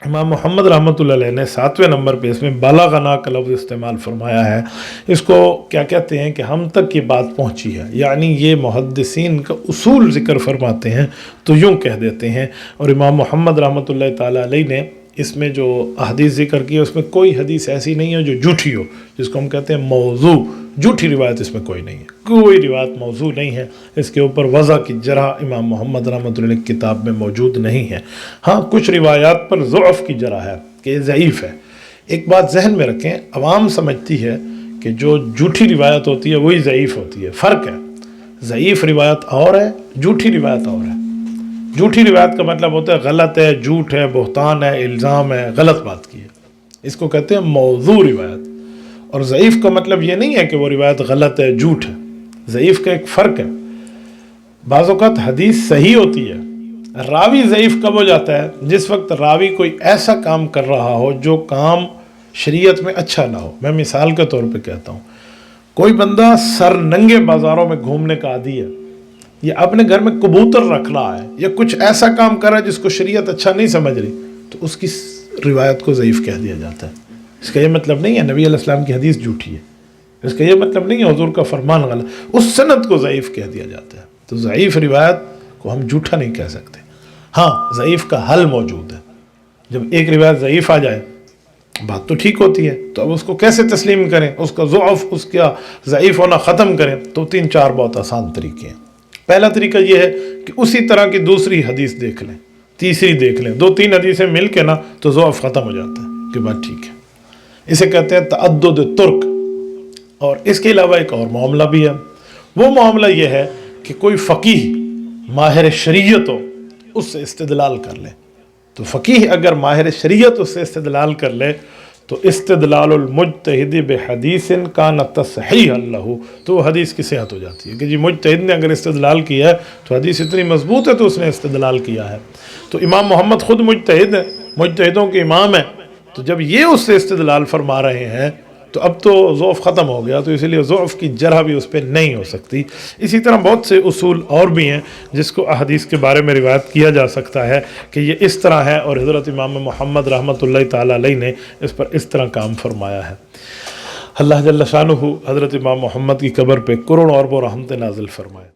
इमाम मोहम्मद रहमतुल्लाह अलैह ने 7वें नंबर पे इसमें बलगना का लफ्ज़ इस्तेमाल फरमाया है। इसको क्या कहते हैं कि हम तक ये बात पहुंची है, यानी ये मुहद्दिसीन का उसूल ज़िक्र फरमाते हैं तो यूँ कह देते हैं। और इमाम मोहम्मद रहमतुल्लाह ताला अलैह ने इसमें जो अहदीस ज़िक्र की है उसमें कोई हदीस ऐसी नहीं है जो झूठी हो, जिसको हम कहते हैं मौजू। झूठी रिवायत इसमें कोई नहीं है, कोई रिवायत मौजू नहीं है। इसके ऊपर वज़ा की जरह इमाम मोहम्मद रहमतुल्लाह अलैह की किताब में मौजूद नहीं है। हाँ, कुछ रिवायात पर ज़ुअफ़ की जरह है कि ज़ईफ़ है। एक बात जहन में रखें, अवाम समझती है कि जो झूठी रिवायत होती है वही ज़ईफ़ होती है। फ़र्क है, ज़ईफ़ रिवायत और है, झूठी रिवायत और है। झूठी रिवायत का मतलब होता है गलत है, झूठ है, बहतान है, इल्ज़ाम है, गलत बात की है, इसको कहते हैं मौजू रिवायत। और ज़ईफ़ का मतलब ये नहीं है कि वो रिवायत गलत है, झूठ है। ज़ईफ़ का एक फ़र्क है। बाज़ औक़ात हदीस सही होती है, रावी ज़ईफ़ कब हो जाता है? जिस वक्त रावी कोई ऐसा काम कर रहा हो जो काम शरीयत में अच्छा ना हो। मैं मिसाल के तौर पे कहता हूँ, कोई बंदा सर नंगे बाज़ारों में घूमने का आदी है, या अपने घर में कबूतर रख रहा है, या कुछ ऐसा काम कर रहा है जिसको शरीयत अच्छा नहीं समझ रही, तो उसकी रिवायत को ज़ईफ़ कह दिया जाता है। इसका ये मतलब नहीं है नबी अलैहिस्सलाम की हदीस झूठी है, इसका ये मतलब नहीं है हुज़ूर का फरमान गलत, उस सनद को ज़ईफ़ कह दिया जाता है। तो ज़ईफ़ रिवायत को हम झूठा नहीं कह सकते। हाँ, ज़ईफ़ का हल मौजूद है। जब एक रिवायत ज़ईफ़ आ जाए, बात तो ठीक होती है, तो अब उसको कैसे तस्लीम करें, उसका ज़ुअफ़, उसका ज़ईफ़ होना ख़त्म करें, तो 3-4 बहुत आसान तरीके हैं। पहला तरीका यह है कि उसी तरह की दूसरी हदीस देख लें, तीसरी देख लें, 2-3 हदीसें मिल के ना तो ज़ुअफ़ ख़त्म हो जाता है कि बात ठीक है। इसे कहते हैं तअद्दुद तुर्क। और इसके अलावा एक और मामला भी है। वो मामला ये है कि कोई फ़क़ीह माहिर शरीयत हो, उससे इस्तिदलाल कर ले। तो फ़क़ीह अगर माहिर शरीयत उससे इस्तिदलाल कर ले तो इस्तिदलालुल मुज्तहिद बिहदीसिन कान तस्हीहन लहू, तो हदीस की सेहत हो जाती है कि जी मुज्तहिद ने अगर इस्तिदलाल किया है तो हदीस इतनी मजबूत है तो उसने इस्तिदलाल किया है। तो इमाम मोहम्मद ख़ुद मुज्तहिद है, मुज्तहिदों के इमाम है, तो जब ये उससे इस्तिदलाल फरमा रहे हैं तो अब तो ज़ौफ़ ख़त्म हो गया, तो इसीलिए ज़ौफ़ की जरह भी उस पर नहीं हो सकती। इसी तरह बहुत से उसूल और भी हैं जिसको अहदीस के बारे में रिवायत किया जा सकता है कि ये इस तरह है और हज़रत इमाम मोहम्मद रहमतुल्लाह ताला अलैह ने इस पर इस तरह काम फरमाया है। अल्लाह जल्ल शानुहु हज़रत इमाम मोहम्मद की कब्र पे करोड़ों अरबों रहमतें नाज़िल फरमाए।